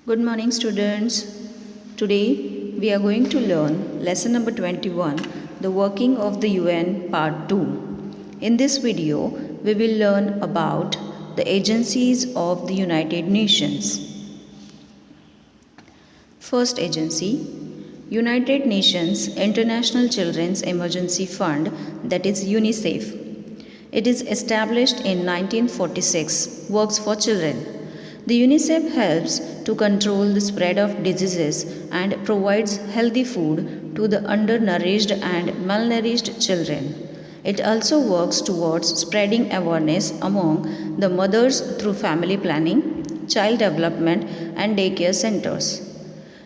Good morning, students. Today we are going to learn lesson number 21, the working of the UN part 2. In this video, we will learn about the agencies of the United Nations. First agency, United Nations International Children's Emergency Fund, that is UNICEF. It is established in 1946, works for children. The UNICEF helps to control the spread of diseases and provides healthy food to the undernourished and malnourished children. It also works towards spreading awareness among the mothers through family planning, child development, and daycare centers.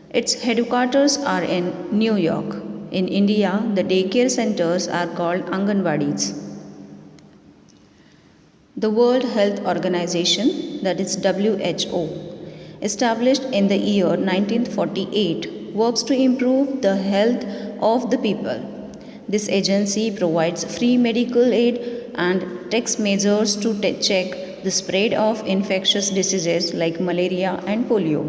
Its headquarters are in New York. In India, the daycare centers are called Anganwadis. The World Health Organization, that is WHO, established in the year 1948, works to improve the health of the people. This agency provides free medical aid and takes measures to check the spread of infectious diseases like malaria and polio.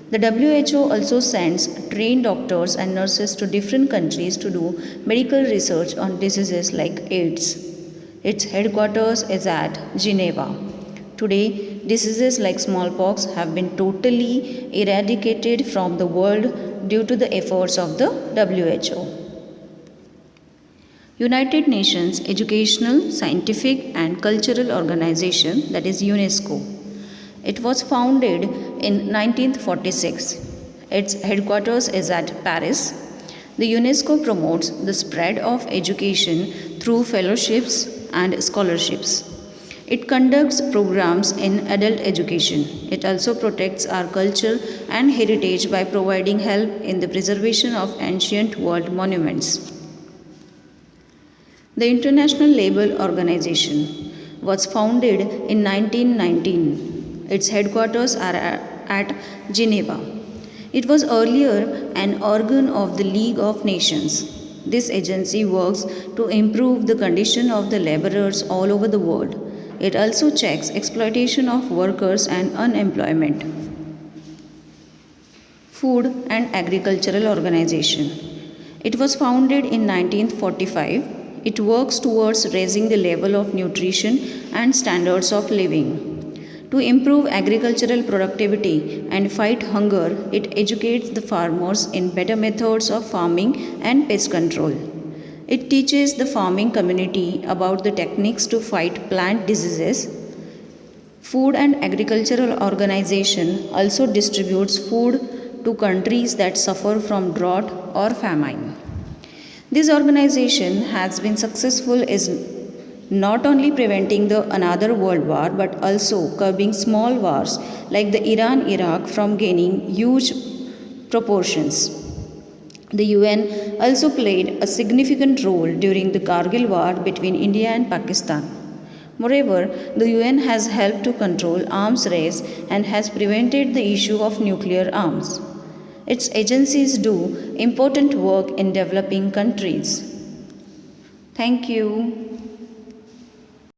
The WHO also sends trained doctors and nurses to different countries to do medical research on diseases like AIDS. Its headquarters is at Geneva. Today, diseases like smallpox have been totally eradicated from the world due to the efforts of the WHO. United Nations Educational, Scientific and Cultural Organization, that is UNESCO. It was founded in 1946. Its headquarters is at Paris. The UNESCO promotes the spread of education through fellowships and scholarships. It conducts programs in adult education. It also protects our culture and heritage by providing help in the preservation of ancient world monuments. The International Labour Organization was founded in 1919. Its headquarters are at Geneva. It was earlier an organ of the League of Nations. This agency works to improve the condition of the laborers all over the world. It also checks exploitation of workers and unemployment. Food and Agricultural Organization. It was founded in 1945. It works towards raising the level of nutrition and standards of living. To improve agricultural productivity and fight hunger, it educates the farmers in better methods of farming and pest control. It teaches the farming community about the techniques to fight plant diseases. Food and Agricultural Organization also distributes food to countries that suffer from drought or famine. This organization has been successful in not only preventing another world war but also curbing small wars like the Iran-Iraq from gaining huge proportions. The UN also played a significant role during the Kargil war between India and Pakistan. Moreover, the UN has helped to control arms race and has prevented the issue of nuclear arms. Its agencies do important work in developing countries. Thank you.